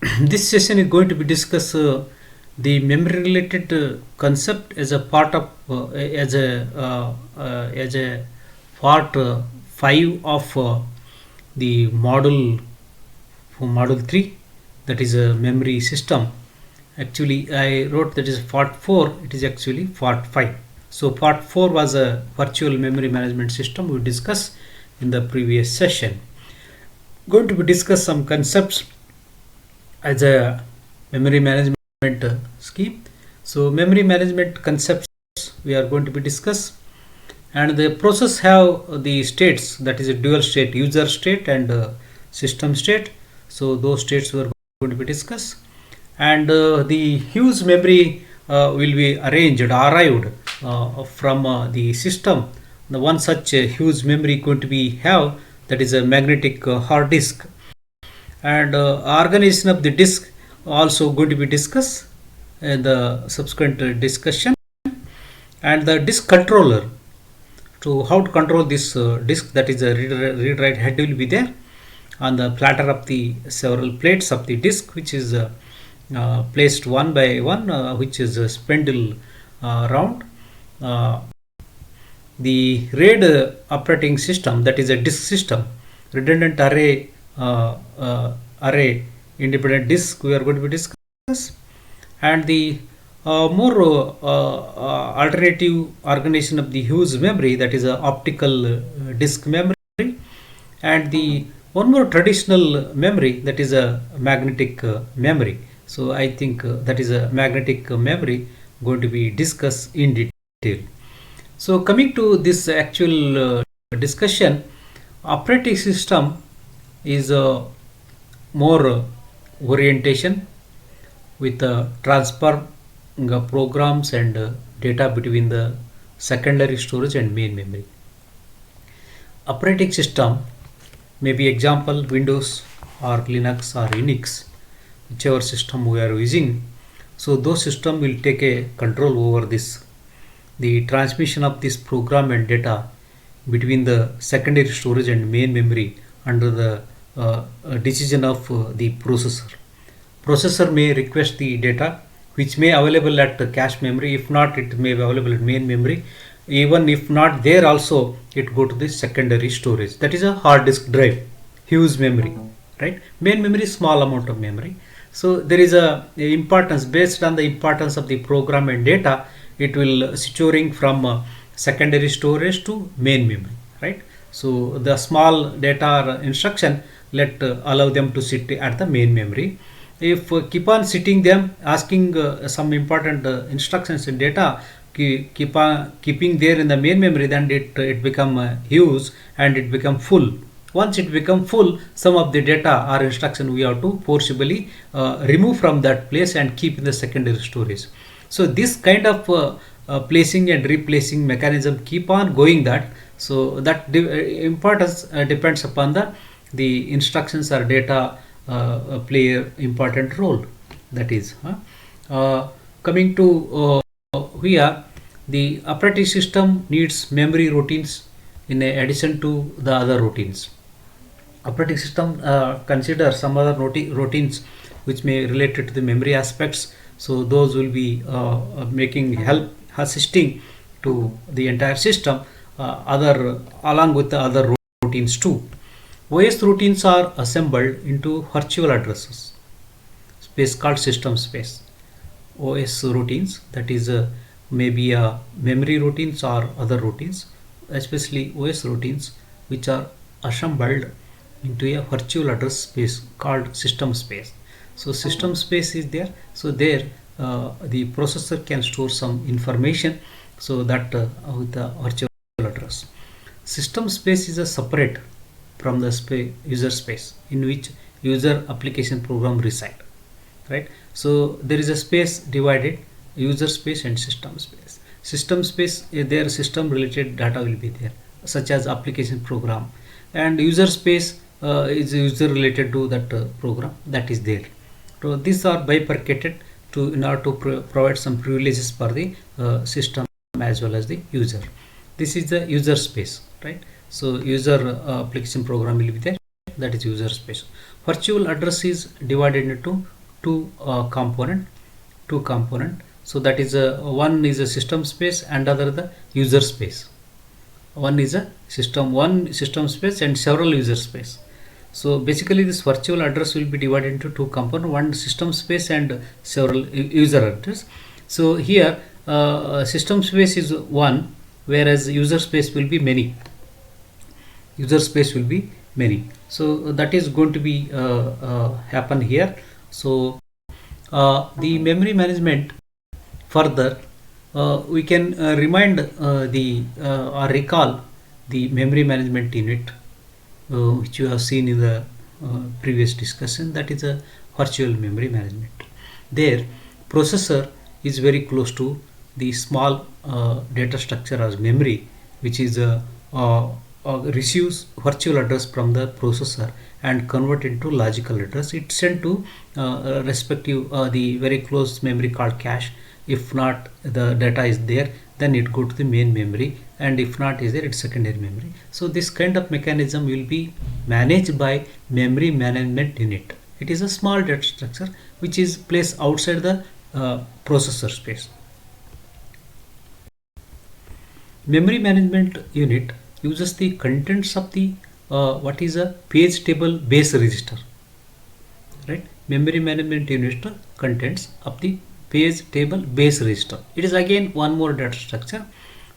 This session is going to be discuss the memory related concept as a part of as a part 5 of the module 3, that is a memory system. Actually I wrote that is part 4, it is actually part 5. So part 4 was a virtual memory management system we discussed in the previous session. Going to be discuss some concepts as a memory management scheme. So memory management concepts we are going to be discuss, and the process have the states, that is a dual state, user state and system state. So those states we are going to be discussed, and the huge memory will be arrived from the system. The one such huge memory going to be have, that is a magnetic hard disk, and organization of the disk also going to be discussed in the subsequent discussion, and the disk controller, to how to control this disk, that is a read write head will be there on the platter of the several plates of the disk, which is placed one by one, which is a spindle round. The RAID operating system, that is a disk system, redundant array independent disk we are going to be discuss, and the more alternative organization of the huge memory, that is a optical disk memory, and the one more traditional memory, that is a magnetic memory. So I think that is a magnetic memory going to be discussed in detail. So coming to this actual discussion, operating system is more orientation with transfer programs and data between the secondary storage and main memory. Operating system may be example Windows or Linux or Unix, whichever system we are using. So those system will take a control over this, the transmission of this program and data between the secondary storage and main memory under the decision of the processor. Processor may request the data which may available at the cache memory. If not, it may be available at main memory. Even if not there also, it go to the secondary storage, that is a hard disk drive, huge memory, right? Main memory is small amount of memory. So there is a importance based on the importance of the program and data, it will switching from secondary storage to main memory, right? So the small data instruction let allow them to sit at the main memory. If keep on sitting them asking some important instructions and data, keeping there in the main memory, then it become huge and it become full. Once it become full, some of the data or instruction we have to forcibly remove from that place and keep in the secondary storage. So this kind of placing and replacing mechanism keep on going that. So that importance depends upon the instructions or data play an important role. That is coming to here, the operating system needs memory routines in addition to the other routines. Operating system consider some other routines which may related to the memory aspects. So those will be making help assisting to the entire system, other along with the other routines too. OS routines are assembled into virtual addresses space called system space. OS routines, that is maybe memory routines or other routines, especially OS routines, which are assembled into a virtual address space called system space. So system space is there. So there the processor can store some information, so that with the virtual address. System space is a separate from the user space in which user application program reside, right? So there is a space divided, user space and system space. System space, their system related data will be there, such as application program, and user space is user related to that program that is there. So these are bifurcated to in order to provide some privileges for the system as well as the user. This is the user space, right? So user application program will be there, that is user space. Virtual address is divided into two component. So that is one is a system space and other the user space. One is a one system space and several user space. So basically this virtual address will be divided into two components, one system space and several user address. So here system space is one, whereas user space will be many. User space will be many. So that is going to be happen here. So the memory management further, we can remind or recall the memory management unit which you have seen in the previous discussion, that is a virtual memory management. There processor is very close to the small data structure as memory, which is receives virtual address from the processor and convert into logical address. It's sent to respective the very close memory called cache. If not the data is there, then it go to the main memory, and if not is there, it's secondary memory. So this kind of mechanism will be managed by memory management unit. It is a small data structure which is placed outside the processor space. Memory management unit uses the contents of the what is a page table base register, right? Memory management unit contents of the page table base register. It is again one more data structure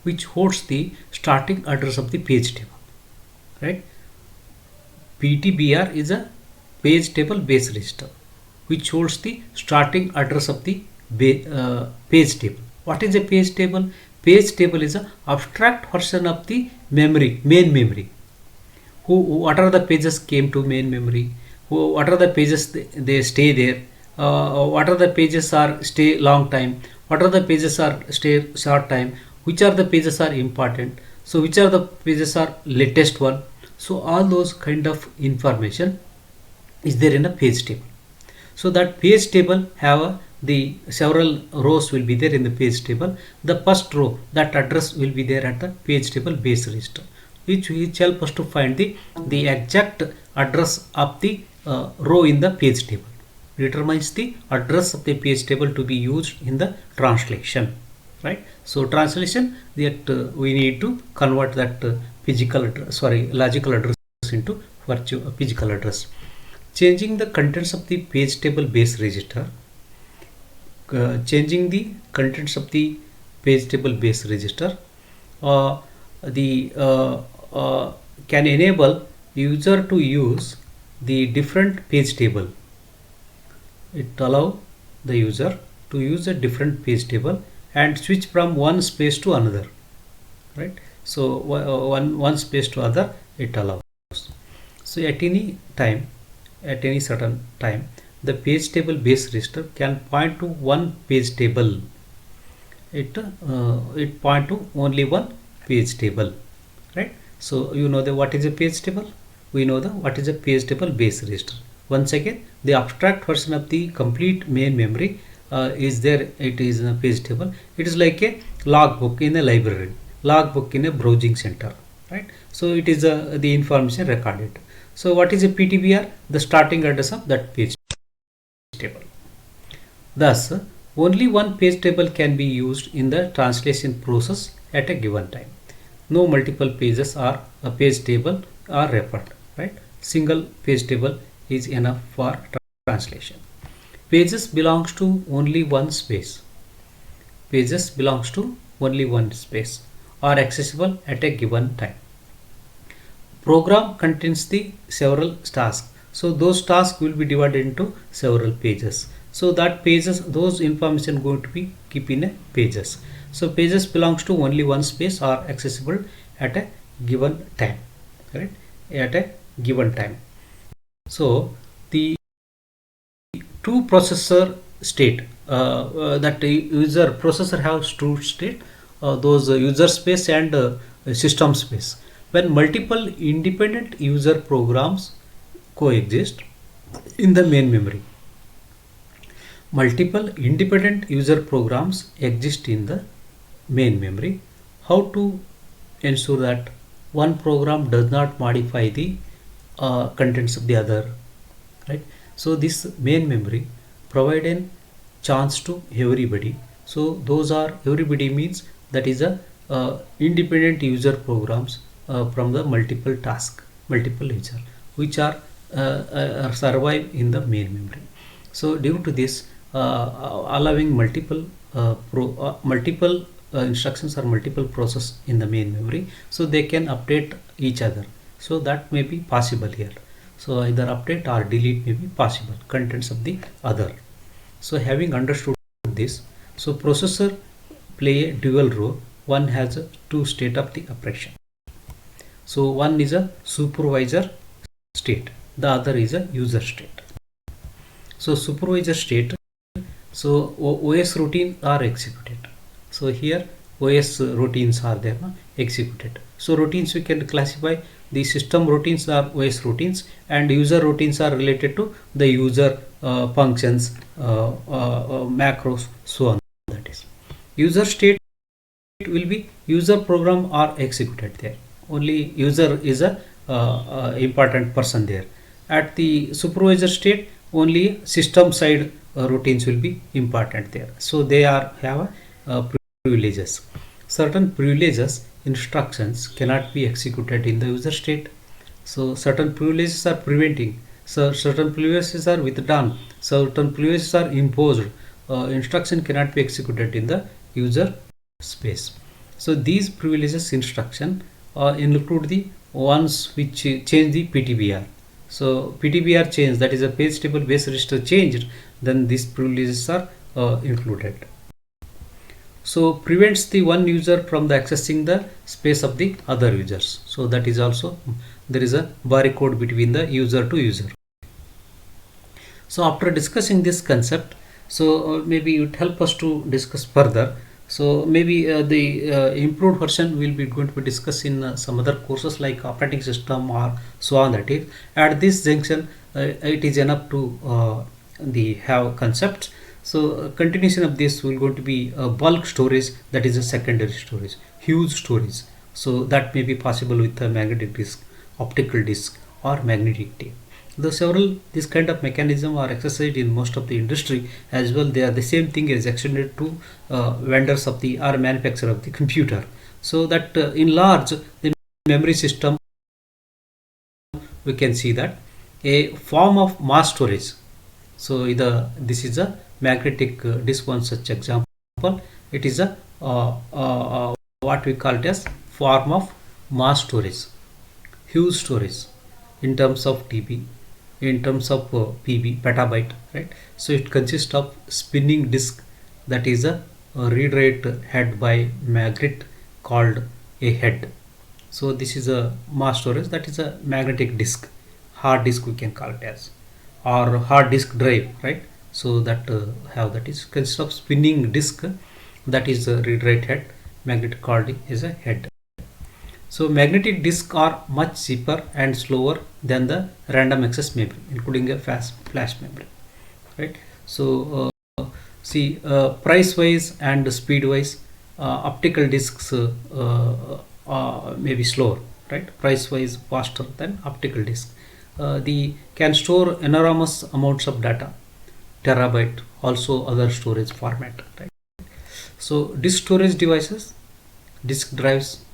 which holds the starting address of the page table, right? PTBR is a page table base register which holds the starting address of the page table. What is a page table? Page table is a abstract version of the memory, main memory. What are the pages came to main memory? What are the pages they stay there? What are the pages are stay long time? What are the pages are stay short time? Which are the pages are important? So which are the pages are latest one? So all those kind of information is there in a page table. So that page table have the several rows will be there in the page table. The first row, that address will be there at the page table base register, which help us to find the exact address of the row in the page table. Determines the address of the page table to be used in the translation, right? So translation, that we need to convert that physical address, logical address into virtual physical address. Changing the contents of the page table base register. Changing the contents of the page table base register can enable user to use the different page table. It allow the user to use a different page table and switch from one space to another, right? So one space to other it allows. So at any time, at any certain time, the page table base register can point to one page table. It point to only one page table, right? So you know what is a page table. We know what is a page table base register. Once again, the abstract version of the complete main memory is there. It is in a page table. It is like a logbook in a library, logbook in a browsing center, right? So it is the information recorded. So what is a PTBR? The starting address of that page table. Thus, only one page table can be used in the translation process at a given time. No multiple pages or a page table are referred, right? Single page table is enough for translation. Pages belongs to only one space. Pages belongs to only one space, are accessible at a given time. Program contains the several tasks. So those tasks will be divided into several pages. So that pages, those information going to be keep in a pages. So pages belongs to only one space, are accessible at a given time, right? At a given time. So the two processor state, that user processor has two state, those user space and system space. When multiple independent user programs coexist in the main memory. Multiple independent user programs exist in the main memory. How to ensure that one program does not modify the contents of the other, right? So this main memory provide a chance to everybody. So those are everybody means that is a independent user programs from the multiple task, multiple user which are survive in the main memory. So due to this allowing multiple instructions or multiple process in the main memory, so they can update each other. So that may be possible here. So either update or delete may be possible contents of the other. So having understood this, so processor play a dual role. One has a two state of the operation. So one is a supervisor state, the other is a user state. So supervisor state, so OS routine are executed. So here OS routines are there, executed. So routines we can classify, the system routines are OS routines and user routines are related to the user functions, macros, so on. That is user state will be user program are executed there. Only user is a important person there. At the supervisor state, only system side routines will be important there. So they are have privileges. Certain privileges instructions cannot be executed in the user state. So certain privileges are preventing. So certain privileges are withdrawn. Certain privileges are imposed. Instruction cannot be executed in the user space. So these privileges instruction include the ones which change the PTBR. So PTBR change, that is a page table base register changed, then these privileges are included. So prevents the one user from the accessing the space of the other users. So that is also there is a barcode between the user to user. So after discussing this concept, so maybe it help us to discuss further. So maybe the improved version will be going to be discussed in some other courses like operating system or so on. That is at this junction it is enough to the have concepts. So continuation of this will going to be bulk storage, that is a secondary storage, huge storage. So that may be possible with a magnetic disk, optical disk or magnetic tape. Though several this kind of mechanism are exercised in most of the industry as well, they are the same thing is extended to vendors of the or manufacturer of the computer. So that in large the memory system we can see that a form of mass storage. So this is a magnetic disk, one such example. It is a what we call it as form of mass storage, huge storage in terms of TB, in terms of PB, petabyte, right? So it consists of spinning disk, that is a read write head by magnet called a head. So this is a mass storage, that is a magnetic disk, hard disk we can call it as, or hard disk drive, right? So that that is consists of spinning disk, that is a read write head, magnet called is a head. So magnetic disks are much cheaper and slower than the random access memory, including a fast flash memory, right? So see price wise and speed wise, optical disks may be slower, right? Price wise faster than optical disk. The can store enormous amounts of data, terabyte, also other storage format, right? So disk storage devices, disk drives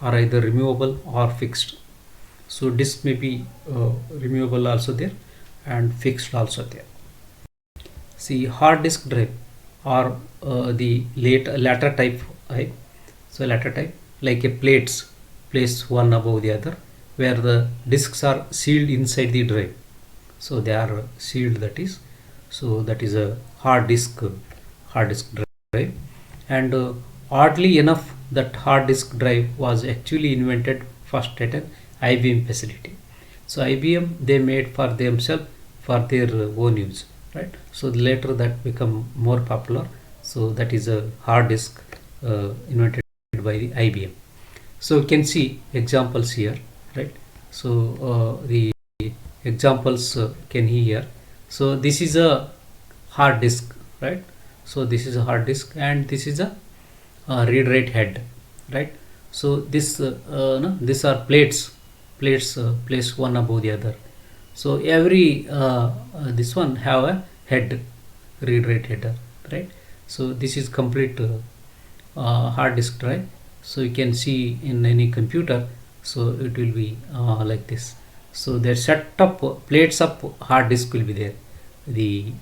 are either removable or fixed. So disk may be removable also there and fixed also there. See hard disk drive or the latter type, right? So latter type like a plates placed one above the other, where the disks are sealed inside the drive. So they are sealed, that is. So that is a hard disk drive. And oddly enough, that hard disk drive was actually invented first at an IBM facility. So IBM they made for themselves for their own use, right? So later that become more popular. So that is a hard disk invented by the IBM. So you can see examples here, right? So the examples can here. So this is a hard disk, right? So this is a hard disk and this is a read write head, right? So this no, these are plates plates placed one above the other. So every this one have a head, read write header, right? So this is complete hard disk drive. So you can see in any computer, so it will be like this. So their set up plates of hard disk will be there, the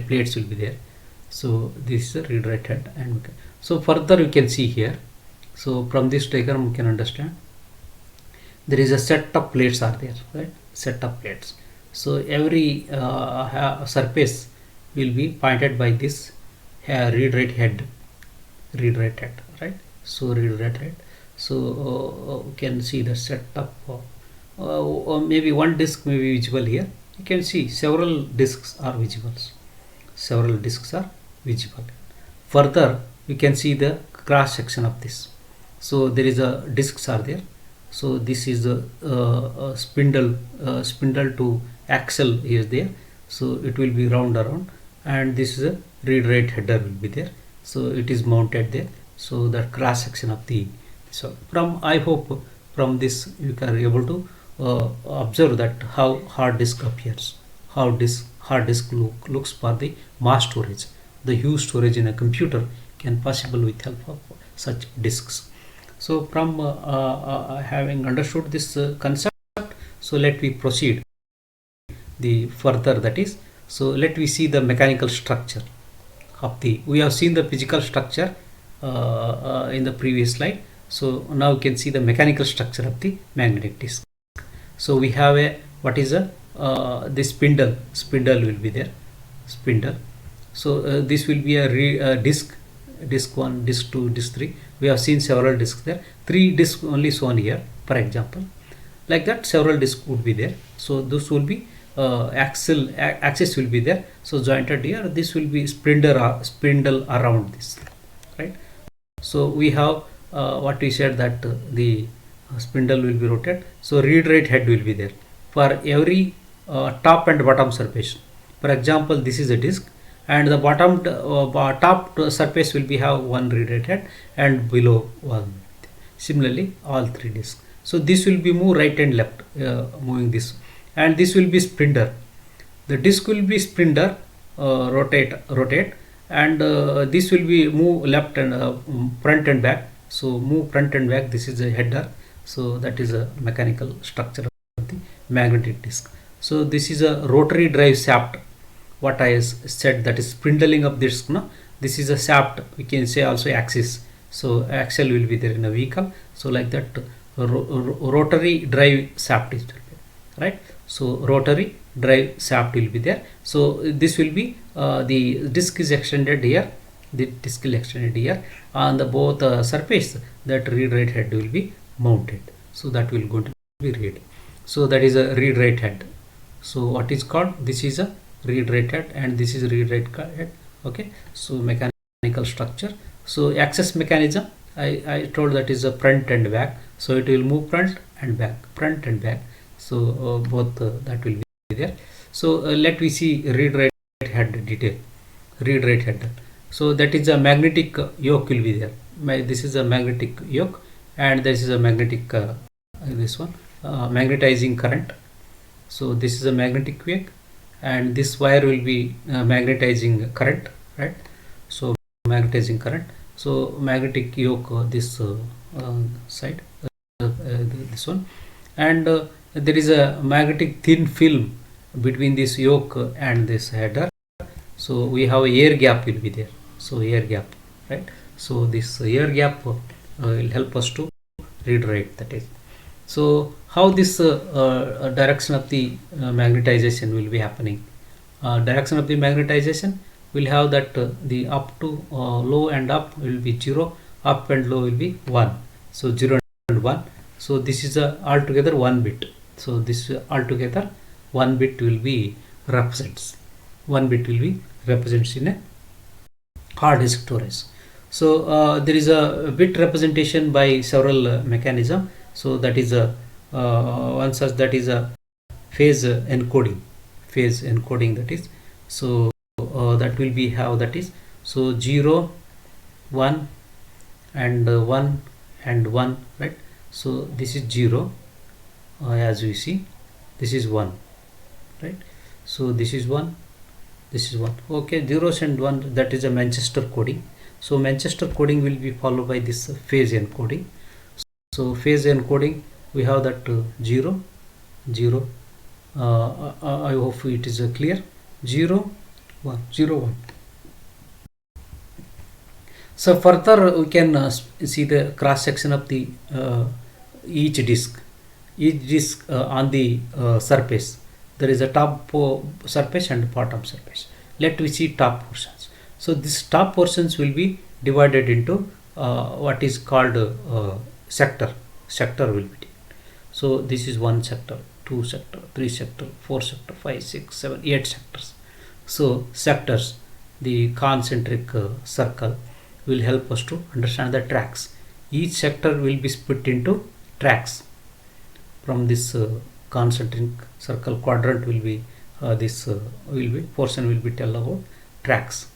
plates will be there. So this is a read write head. And so further you can see here, so from this diagram you can understand there is a set of plates are there, right? Set of plates. So every surface will be pointed by this read write head, right? So read write head. So you can see the setup. Or maybe one disk may be visible here. You can see several disks are visible. Several disks are visible. Further, you can see the cross section of this. So there is a disks are there. So this is the spindle to axle is there. So it will be round around, and this is a read write header will be there. So it is mounted there. So the cross section of the, so from, I hope from this you are able to observe that how hard disk appears, how this hard disk looks for the mass storage. The huge storage in a computer can possible with help of such disks. So from having understood this concept, so let me proceed the further, that is, so let me see the mechanical structure of the, we have seen the physical structure in the previous slide. So now you can see the mechanical structure of the magnetic disk. So we have a, what is a this spindle will be there, spindle. So this will be a disk 1, disk 2, disk 3. We have seen several disks there, 3 disks only shown here for example. Like that several disks would be there. So this will be axis will be there, so jointed here. This will be spindle around this, right? So we have what we said that the spindle will be rotated. So read write head will be there for every top and bottom surface. For example, this is a disk, and the bottom top surface will be have one read write head, and below one. Similarly, all 3 disks. So this will be move right and left, moving this, and this will be spindle. The disk will be spindle, rotate, and this will be move left and front and back. So move front and back. This is a header. So that is a mechanical structure of the magnetic disk. So this is a rotary drive shaft. What I said, that is spindling of this. No, this is a shaft. We can say also axis. So axle will be there in a vehicle. So like that, rotary drive shaft is there, right? So rotary drive shaft will be there. So this will be the disk is extended here. The disk is extended here on the both surface. That read write head will be mounted. So that will going to be read. So that is a read write head. So what is called, this is a read write head, and this is read write head. Okay. So mechanical structure. So access mechanism, I told that is a front and back. So it will move front and back, front and back. So both that will be there. So let we see read write head detail. Read write head. So that is a magnetic yoke will be there. This is a magnetic yoke, and this is a magnetic this one magnetizing current. So this is a magnetic yoke, and this wire will be magnetizing current, right? So magnetizing current. So magnetic yoke this side, this one, and there is a magnetic thin film between this yoke and this header. So we have air gap will be there. So air gap, right? So this air gap will help us to read write, that is. So how this direction of the magnetization will be happening? Direction of the magnetization will have that the up to low and up will be 0, up and low will be 1. So 0 and 1. So this is altogether 1 bit. So this altogether 1 bit will be represents. 1 bit will be represents in a hard disk storage. So there is a bit representation by several mechanism. So that is a one such, that is a phase encoding. Phase encoding, that is. So that will be how that is. So 0, 1 and 1 and 1, right? So this is 0, as we see, this is 1, right? So this is 1, this is 1. Okay, zeros and 1, that is a Manchester coding. So Manchester coding will be followed by this phase encoding. So phase encoding, we have that 0 0. I hope it is clear. 0 1 0 1. So further we can see the cross section of the each disk on the surface. There is a top surface and bottom surface. Let we see top portions. So this top portions will be divided into what is called sector. Sector will be. So this is 1 sector, 2 sector, 3 sector, 4 sector, 5, 6, 7, 8 sectors. So sectors, the concentric circle, will help us to understand the tracks. Each sector will be split into tracks. From this concentric circle quadrant will be portion will be tell about tracks.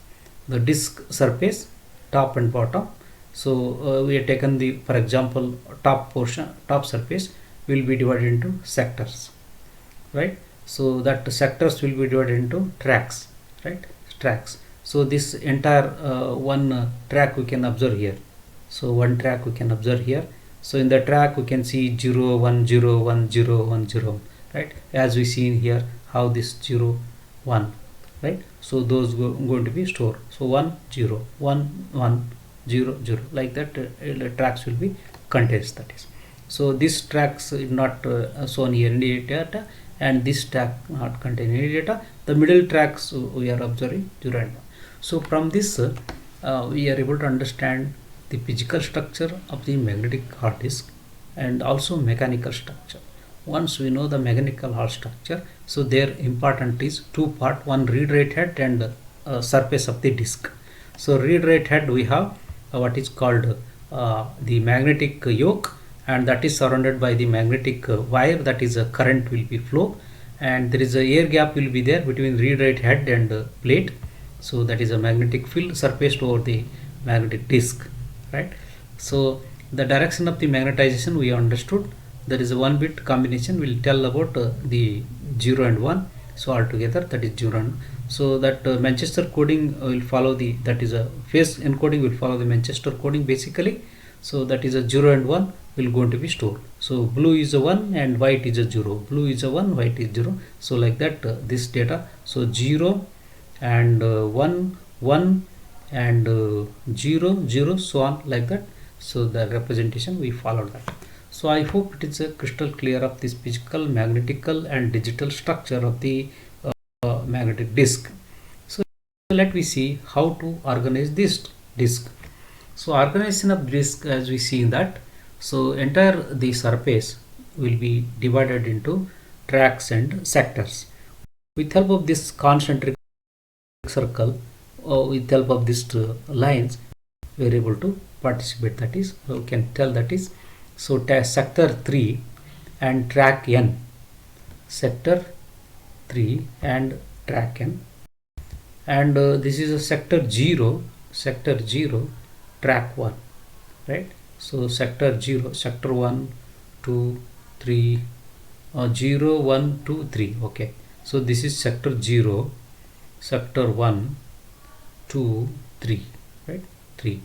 The disk surface, top and bottom. So we have taken the, for example, top portion, top surface will be divided into sectors, right? So that sectors will be divided into tracks, right? Tracks. So this entire one track we can observe here. So one track we can observe here. So in the track we can see 0 1 0 1 0 1 0, right? As we see in here how this 0 1, right? So those going to be stored. So 1 0 1 1 0 0, like that tracks will be contains, that is. So this tracks is not shown here in the data, and this track not contain any data. The middle tracks we are observing 0 and 1. So from this we are able to understand the physical structure of the magnetic hard disk and also mechanical structure. Once we know the mechanical hard structure, so there important is two part, one read write head and surface of the disk. So read write head we have what is called the magnetic yoke, and that is surrounded by the magnetic wire, that is a current will be flow, and there is a air gap will be there between read write head and plate. So that is a magnetic field surfaced over the magnetic disk, right? So the direction of the magnetization we understood. There is a 1 bit combination will tell about the 0 and 1. So altogether that is 0 and 1. So that Manchester coding will follow the, that is a phase encoding will follow the Manchester coding basically. So that is a 0 and 1 will going to be stored. So blue is a 1 and white is a 0. Blue is a 1, white is 0. So like that this data. So 0 and 1 1 and 0 0, so on like that. So the representation we followed that. So I hope it is crystal clear of this physical, magnetical and digital structure of the magnetic disk. So let me see how to organize this disk. So organization of disk, as we see in that, so entire the surface will be divided into tracks and sectors. With help of this concentric circle, with help of these lines, we are able to participate, that is, we can tell that is. So sector 3 and track N, sector 3 and track N, and this is a sector 0, track 1, right? So sector 0, sector 1 2 3 0 1 2 3, okay. So this is sector 0, sector 1 2 3, right? 3,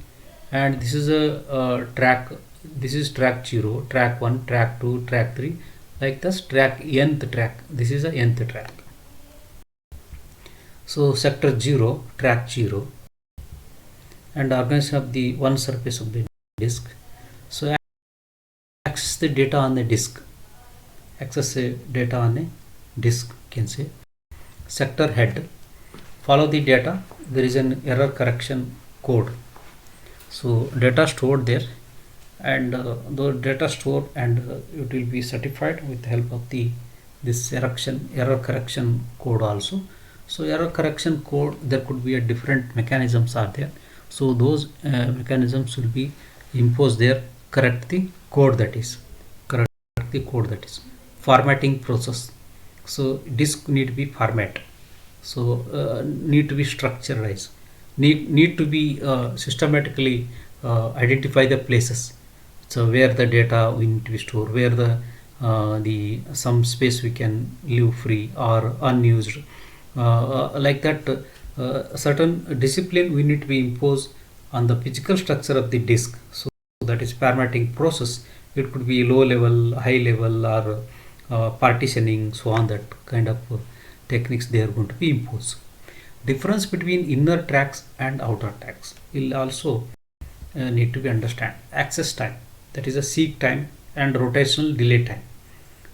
and this is a track, this is track 0, track 1, track 2, track 3, like this. Track nth track, this is a nth track. So sector 0, track 0, and organization of the one surface of the disk. So access the data on the disk, access the data on a disk, can say. Sector head, follow the data, there is an error correction code. So data stored there, and the data stored, and it will be certified with the help of the this error correction code also. So error correction code, there could be a different mechanisms are there. So those mechanisms will be imposed there, correct the code, that is formatting process. So disk need to be format, so need to be structurized, need to be systematically identify the places, so where the data we need to be stored, where the the some space we can leave free or unused, like that. Certain discipline we need to be imposed on the physical structure of the disk. So that is formatting process. It could be low level, high level, or partitioning, so on, that kind of techniques they are going to be imposed. Difference between inner tracks and outer tracks will also need to be understand. Access time, that is a seek time, and rotational delay time.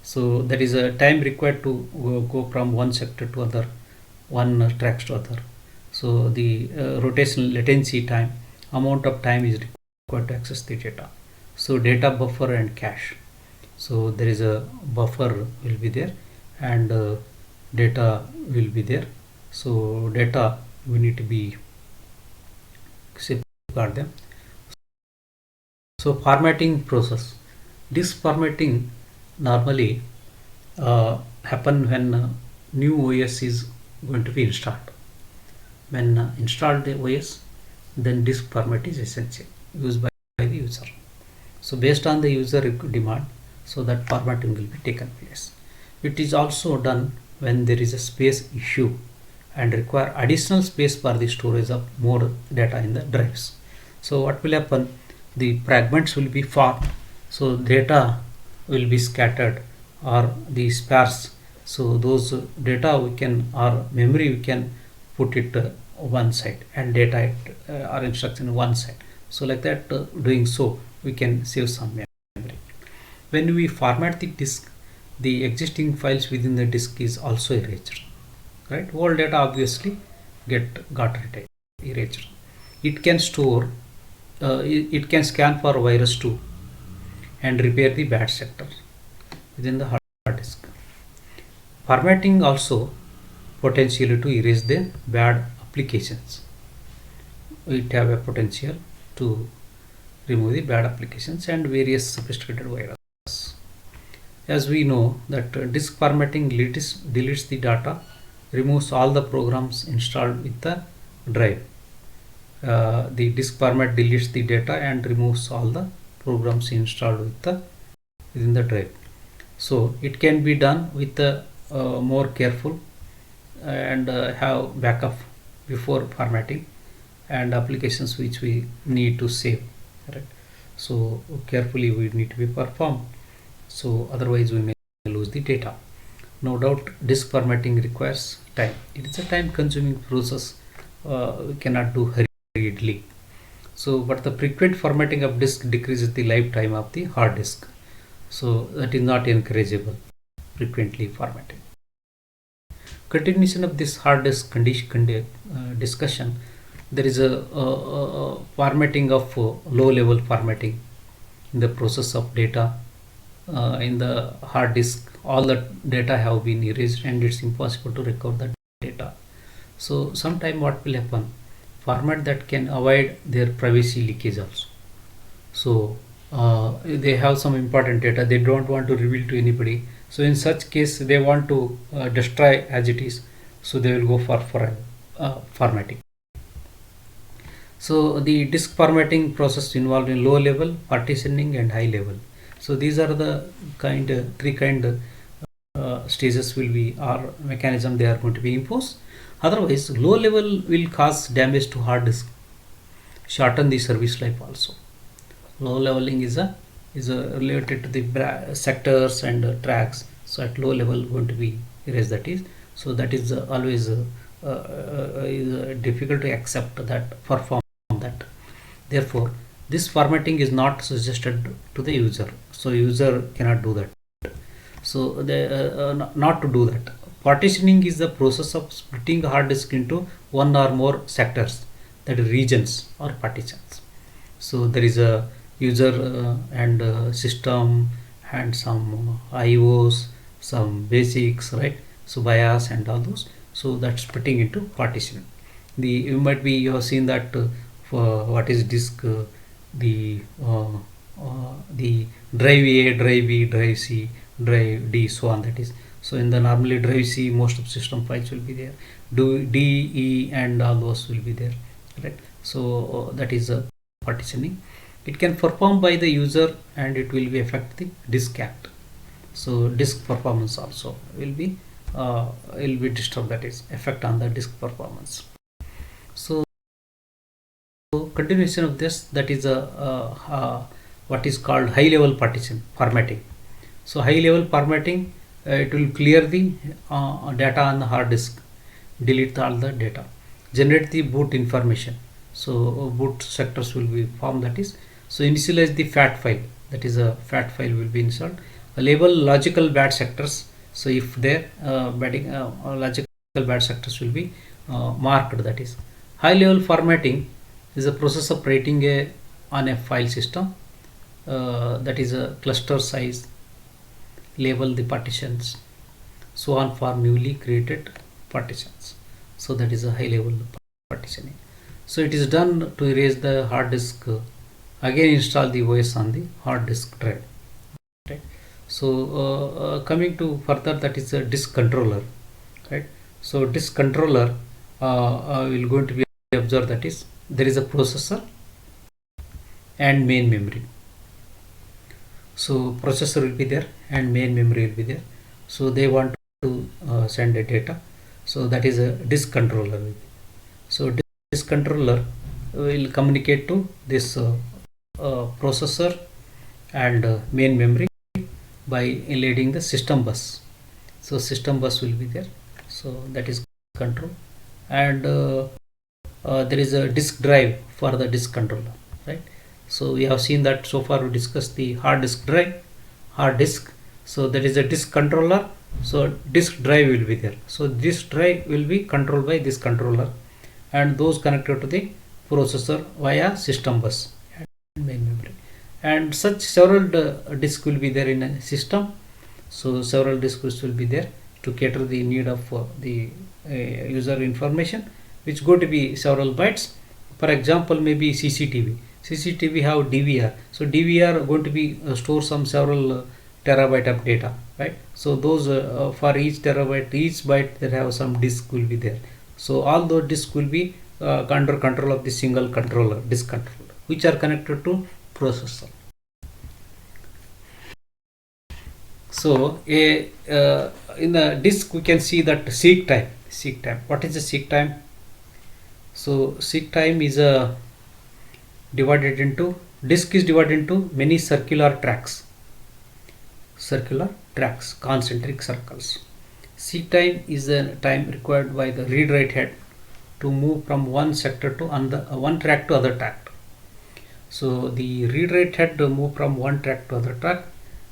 So that is a time required to go from one sector to other, one tracks to other. So the rotational latency time, amount of time is required to access the data. So data buffer and cache. So there is a buffer will be there, and data will be there. So data we need to be safeguard them. So formatting process. This formatting normally happen when new OS is going to be installed. When installed the OS, then disk format is essential, used by the user. So based on the user demand, so that formatting will be taken place. It is also done when there is a space issue and require additional space for the storage of more data in the drives. So what will happen? The fragments will be formed, so data will be scattered or the sparse. So those data we can, or memory we can put it one side, and data or instruction one side. So like that, doing so we can save some memory. When we format the disk, the existing files within the disk is also erased, right? All data obviously got erased. It can store, it can scan for virus too and repair the bad sector within the hard disk. Formatting also potential to erase the bad applications. It have a potential to remove the bad applications and various sophisticated viruses. As we know that disk formatting deletes the data, removes all the programs installed with the drive. The disk format deletes the data and removes all the programs installed within the drive. So it can be done with the more careful and have backup before formatting, and applications which we need to save, right? So carefully we need to be performed, so otherwise we may lose the data. No doubt disk formatting requires time. It is a time consuming process, we cannot do hurriedly. So but the frequent formatting of disk decreases the lifetime of the hard disk, so that is not encourageable, frequently formatting. Continuation of this hard disk discussion, there is a formatting of low level formatting in the process of data. In the hard disk, all the data have been erased and it's impossible to recover the data. So sometime what will happen, format that can avoid their privacy leakage also. So they have some important data they don't want to reveal to anybody, so in such case they want to destroy as it is, so they will go for formatting. So the disk formatting process involved in low level, partitioning, and high level. So these are the three kind stages will be, or mechanism they are going to be imposed. Otherwise low level will cause damage to hard disk, shorten the service life also. Low leveling is related to the sectors and tracks. So at low level going to be erased, that is. So that is always difficult to accept that, perform that. Therefore this formatting is not suggested to the user, so user cannot do that. So not to do that. Partitioning is the process of splitting hard disk into one or more sectors, that is regions or partitions. So there is a user and system and some IOs, some basics, right? So BIOS and all those. So that's splitting into partition. You have seen that for what is disk, the drive A, drive B, drive C, drive D, so on, that is. So in the normally drive C, most of system files will be there. D, E, and all those will be there, right? So that is partitioning. It can perform by the user and it will be affect the disk act. So disk performance also will be disturbed, that is effect on the disk performance. So continuation of this, that is what is called high level partition formatting. So high level formatting, it will clear the data on the hard disk, delete all the data, generate the boot information. So boot sectors will be formed, that is, so initialize the fat file, that is a fat file will be installed. Label logical bad sectors, so if there logical bad sectors will be marked, that is. High level formatting is a process of writing on a file system, that is a cluster size, label the partitions, so on for newly created partitions. So that is a high level partitioning. So it is done to erase the hard disk, again install the OS on the hard disk drive. Right. So coming to further, that is a disk controller. Right. So disk controller will going to be observed, that is there is a processor and main memory. So processor will be there and main memory will be there. So they want to send a data. So that is a disk controller. So disk controller will communicate to this processor and main memory by leading the system bus. So system bus will be there. So that is control, and there is a disk drive for the disk controller, right? So we have seen that so far we discussed the hard disk drive, hard disk. So that is a disk controller. So disk drive will be there. So this drive will be controlled by this controller, and those connected to the processor via system bus and main memory. And such several disks will be there in a system. So several disks will be there to cater the need of the user information, which go to be several bytes. For example, maybe CCTV have DVR. So DVR going to be store some several terabyte of data, right? So those for each terabyte, each byte, there have some disk will be there. So all those disks will be under control of the single controller, disk controller, which are connected to processor. So in the disk we can see that seek time. What is the seek time? So seek time is divided into, disk is divided into many circular tracks, concentric circles. Seek time is the time required by the read write head to move from one sector to another, one track to other track. So the read write head to move from one track to other track,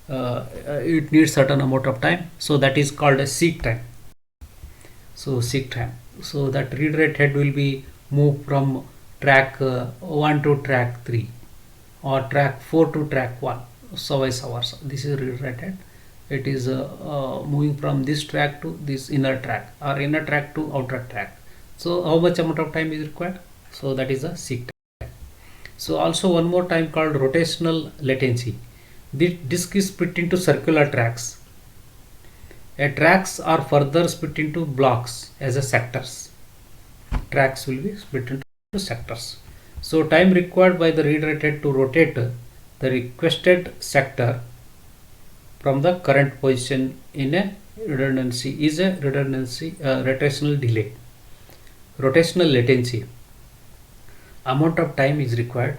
it needs certain amount of time. So that is called a seek time. So seek time. So that read write head will be moved from track 1 to track 3 or track 4 to track 1. So vice versa. This is read write head. It is moving from this track to this inner track, or inner track to outer track. So how much amount of time is required? So that is a seek time. So also one more time called rotational latency. The disk is split into circular tracks. Tracks are further split into blocks as a sectors. Tracks will be split into sectors. So time required by the read write head to rotate the requested sector from the current position in a redundancy is a rotational delay. Rotational latency. Amount of time is required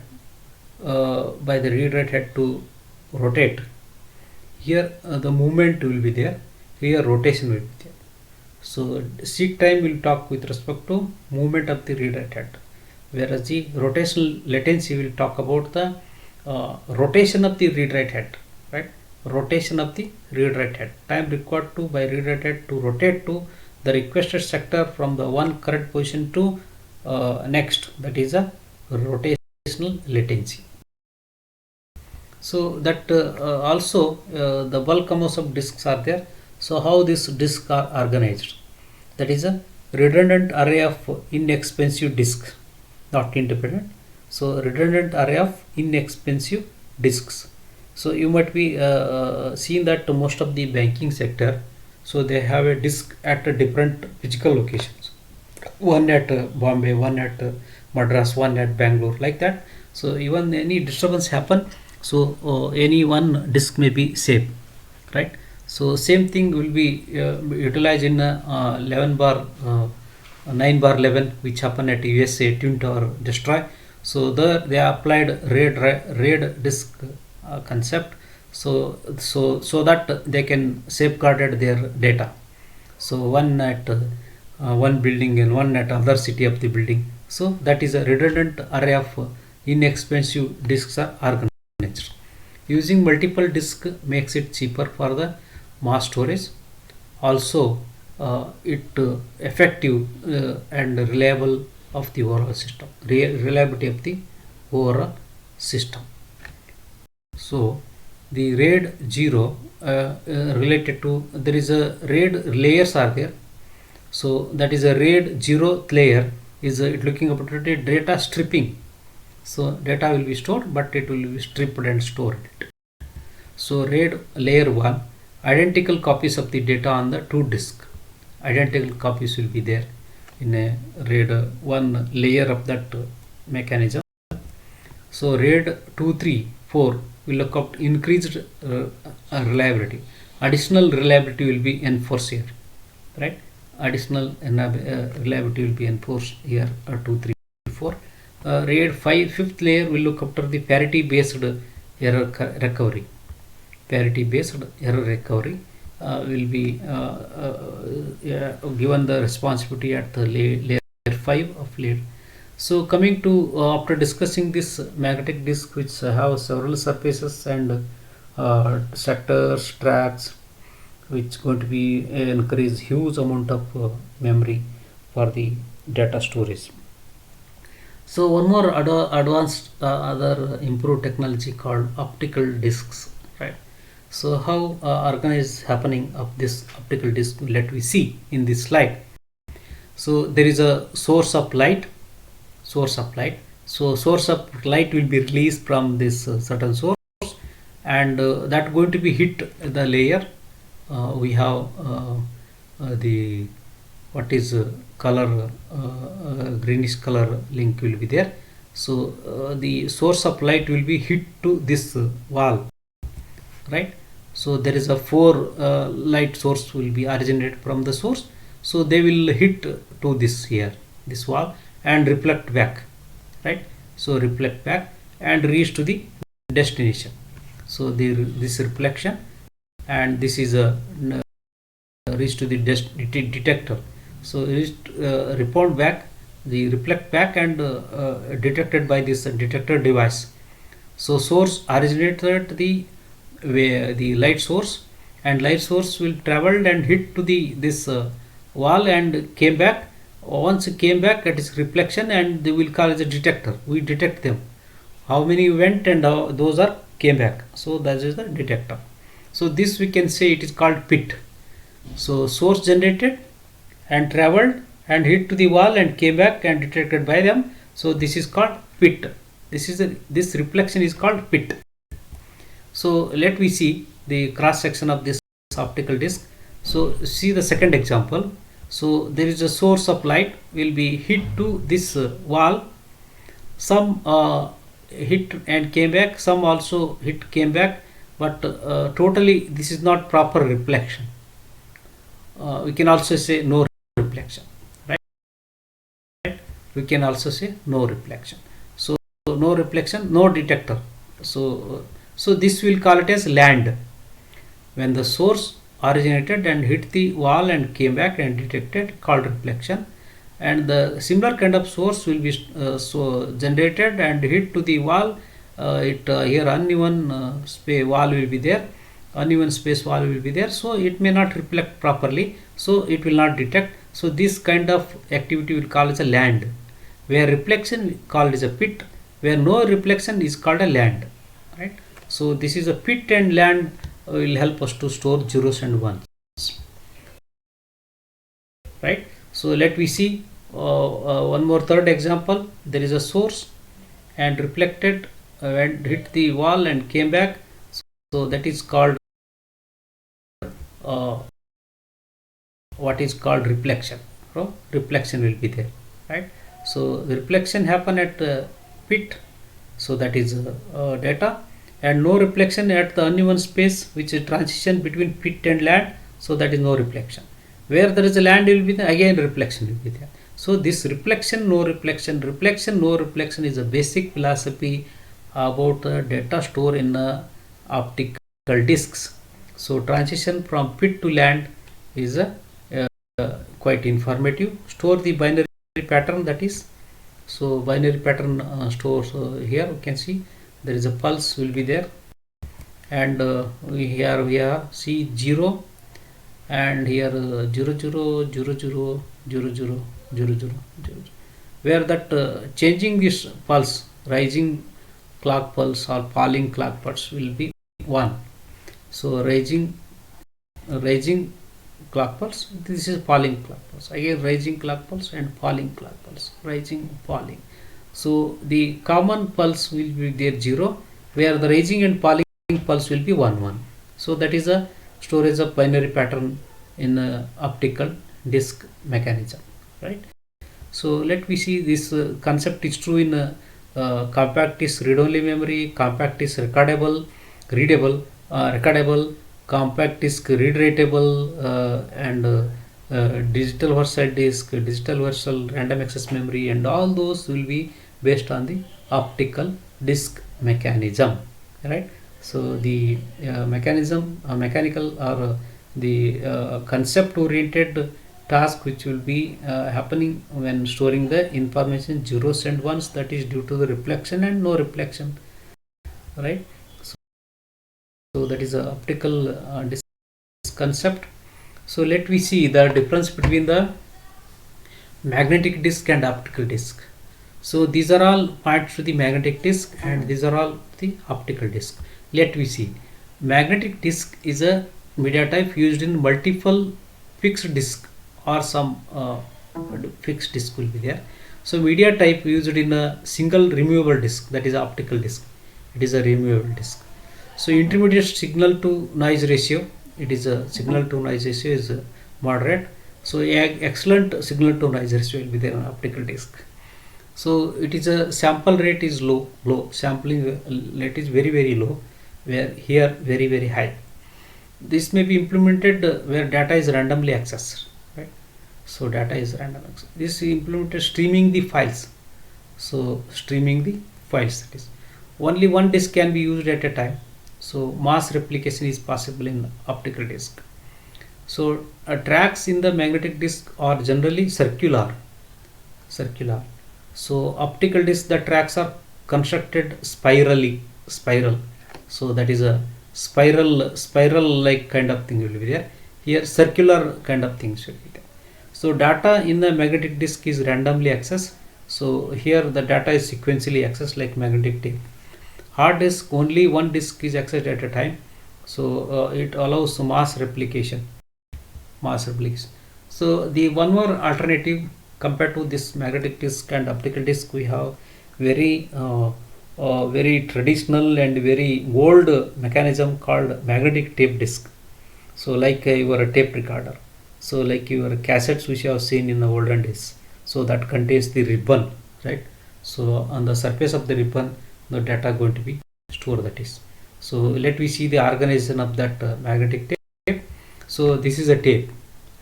by the read write head to rotate. Here the movement will be there, here rotation will be there. So seek time will talk with respect to movement of the read write head, whereas the rotational latency will talk about the rotation of the read write head, right? Rotation of the read write head, time required to by read write head to rotate to the requested sector from the one current position to next, that is a rotational latency. So that also the bulk amounts of disks are there. So how these disks are organized? That is a redundant array of inexpensive disks, not independent. So redundant array of inexpensive disks. So you might be seen that most of the banking sector, so they have a disk at a different physical locations. One at Bombay, one at Madras, one at Bangalore, like that. So even any disturbance happen, so any one disk may be safe, right? So same thing will be utilized in 11 bar 9 bar 11, which happened at USA Twin Tower destroy. So there they applied RAID disk concept, so that they can safeguarded their data. So one at one building and one at other city of the building. So that is a redundant array of inexpensive disks are organized. Using multiple disks makes it cheaper for the mass storage. Also, it effective and reliable of the overall system. Reliability of the overall system. So the RAID 0 related to, there is a RAID layers are there. So that is a RAID 0th layer is looking about data stripping. So data will be stored, but it will be stripped and stored. So RAID layer 1, identical copies of the data on the two disk. Identical copies will be there in a RAID 1 layer of that mechanism. So RAID 2, 3, 4 will look up increased reliability. Additional reliability will be enforced here, right? Additional reliability will be enforced here. 2, 3, 4. RAID 5, fifth layer will look after the parity based error recovery. Parity based error recovery will be given the responsibility at the layer 5 of layer. So coming to after discussing this magnetic disk, which have several surfaces and sectors, tracks, which going to be increase huge amount of memory for the data storage. So one more advanced other improved technology called optical disks, right? So how organized happening of this optical disk, let we see in this slide. So there is a source of light. So source of light will be released from this certain source, and that going to be hit the layer. We have the what is color greenish color link will be there. So the source of light will be hit to this wall, right? So there is a 4 light source will be originated from the source. So they will hit to this here, this wall, and reflect back, right? So reflect back and reach to the destination. So this reflection, and this is a reach to the detector. So it report back, the reflect back, and detected by this detector device. So source originated the light source, and light source will travel and hit to the this wall and came back. Once it came back, it is reflection, and they will call as a detector. We detect them, how many went and those are came back. So that is the detector. So this we can say it is called pit. So source generated and traveled and hit to the wall and came back and detected by them. So this is called pit. This reflection is called pit. So let we see the cross section of this optical disc. So see the second example. So there is a source of light will be hit to this wall. Some hit and came back, some also hit came back, but totally this is not proper reflection. We can also say no reflection, right? We can also say no reflection. So no reflection, no detector. So this will call it as land. When the source originated and hit the wall and came back and detected, called reflection. And the similar kind of source will be so generated and hit to the wall. Here uneven space wall will be there, uneven space wall will be there, so it may not reflect properly, so it will not detect. So this kind of activity will call as a land, where reflection called as a pit, where no reflection is called a land, right? So this is a pit, and land will help us to store zeros and ones, right? So let we see one more third example. There is a source and reflected and hit the wall and came back. So that is called what is called reflection. So reflection will be there, right? So the reflection happen at pit. So that is data, and no reflection at the uneven space which is transition between pit and land, so that is no reflection. Where there is a land will be there, again reflection will be there. So this reflection, no reflection, reflection, no reflection is a basic philosophy about data store in optical discs. So transition from pit to land is quite informative. Store the binary pattern, that is, so binary pattern stores here you can see there is a pulse will be there, and we have see 0, and here 0 0 0 0 0 0 0 0 0, where that changing this pulse, rising clock pulse or falling clock pulse will be 1. So rising clock pulse, this is falling clock pulse, again rising clock pulse and falling clock pulse, rising, falling. So the common pulse will be there 0, where the rising and falling pulse will be 1 1. So that is a storage of binary pattern in optical disc mechanism, right? So let me see this concept is true in compact disc read-only memory, compact disc readable, compact disc read-writable, and digital versatile disk, digital versatile random access memory, and all those will be based on the optical disc mechanism, right? So the mechanical or the concept oriented task which will be happening when storing the information zeros and ones, that is due to the reflection and no reflection, right? So that is a optical disc concept. So let me see the difference between the magnetic disc and optical disc. So these are all parts to the magnetic disc and these are all the optical disc. Let me see. Magnetic disc is a media type used in multiple fixed disc or some fixed disc will be there. So media type used in a single removable disc, that is optical disc. It is a removable disc. So intermediate signal to noise ratio, it is a signal to noise ratio is moderate. So excellent signal to noise ratio will be there on optical disc. So it is a sample rate is low, sampling rate is very low, where here very high. This may be implemented where data is randomly accessed, right? So data is random access. This is implemented streaming the files. So streaming the files, that is only one disk can be used at a time. So mass replication is possible in optical disc. So tracks in the magnetic disc are generally circular. So optical disc, the tracks are constructed spiral. So that is a spiral like kind of thing will be there. Here circular kind of things will be there. So data in the magnetic disc is randomly accessed. So here the data is sequentially accessed like magnetic tape. Hard disk, only one disk is accessed at a time. So it allows mass replication. So the one more alternative compared to this magnetic disc and optical disc, we have very traditional and very old mechanism called magnetic tape disc. So like your tape recorder, so like your cassettes which you have seen in the olden days, so that contains the ribbon, right? So on the surface of the ribbon the data going to be stored, that is. So let me see the organization of that magnetic tape. So this is a tape,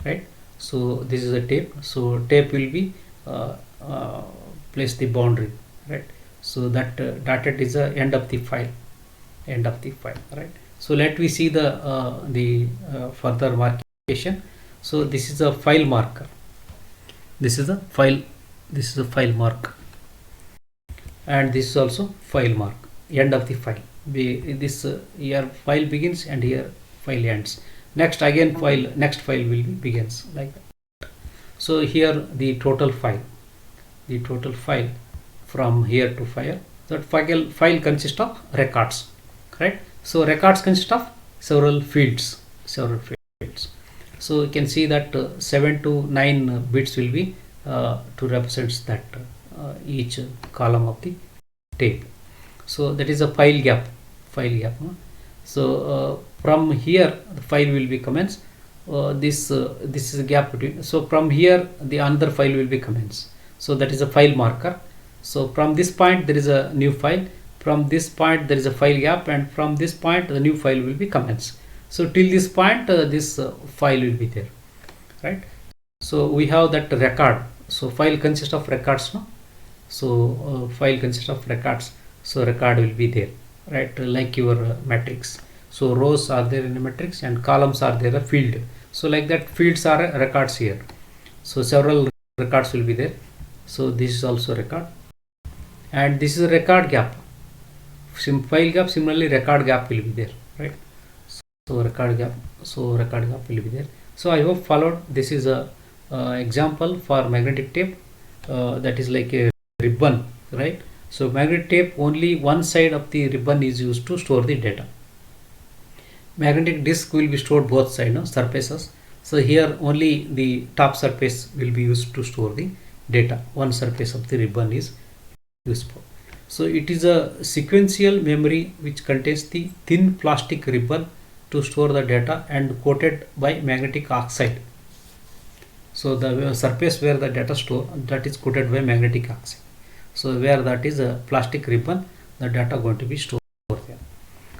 right? So this is a tape. So tape will be place the boundary, right? So that dotted is the end of the file, right? So let me see the further markation. So this is a file marker. This is a file mark, and this is also file mark, end of the file. This here file begins and here file ends. Next again file, next file will be begins like that. So here the total file from here to file. That file consists of records, right? So records consist of several fields. So you can see that 7 to 9 bits will be to represents that each column of the tape. So that is a file gap. So from here the file will be commenced. This is a gap between. So from here the another file will be commenced. So that is a file marker. So from this point there is a new file. from this point there is a file gap, and from this point the new file will be commenced. So till this point this file will be there, right? So we have that record. So file consists of records, no? So file consists of records, so record will be there, right? Like your matrix. So rows are there in a matrix and columns are there a field. So like that, fields are records here. So several records will be there. So this is also record, and this is a record gap. File gap, similarly record gap will be there, right? So record gap, will be there. So I hope followed. This is a example for magnetic tape, that is like a ribbon, right? So magnetic tape, only one side of the ribbon is used to store the data. Magnetic disk will be stored both sides, no, surfaces. So here only the top surface will be used to store the data. One surface of the ribbon is useful. So it is a sequential memory which contains the thin plastic ribbon to store the data and coated by magnetic oxide. So the surface where the data store, that is coated by magnetic oxide. So where that is a plastic ribbon, the data going to be stored there.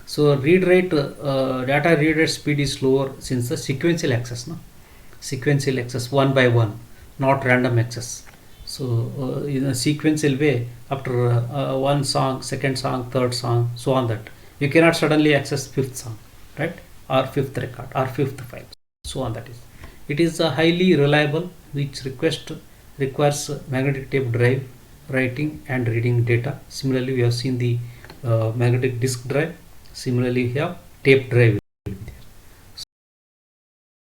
So read rate, data read rate speed is slower since the sequential access, no? Sequential access, one by one, not random access. So in a sequential way, after one song, second song, third song, so on, that you cannot suddenly access fifth song, right? Or fifth record or fifth file, so on, that is. It is highly reliable, which requires magnetic tape drive, writing and reading data. Similarly, we have seen the magnetic disk drive. Similarly, we have tape drive will be there.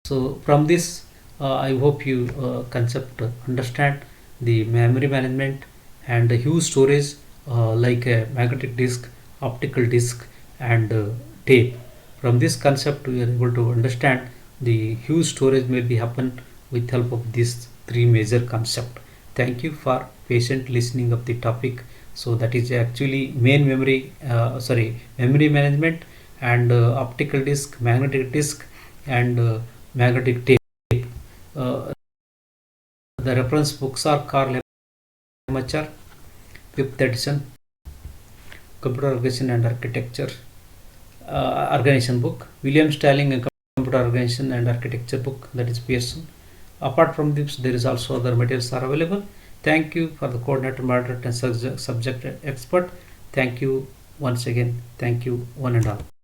So from this, I hope you concept understand the memory management and the huge storage, like a magnetic disk, optical disk, and tape. From this concept, we are able to understand the huge storage may be happen with help of these three major concept. Thank you for patient listening of the topic. So that is actually main memory, memory management, and optical disk, magnetic disk, and magnetic tape. Uh, the reference books are Carl Lemaitre, 5th edition, Computer Organization and Architecture, organization book. William Stalling, a Computer Organization and Architecture book, that is Pearson. Apart from this, there is also other materials are available. Thank you for the coordinator, moderator, and subject expert. Thank you once again. Thank you one and all.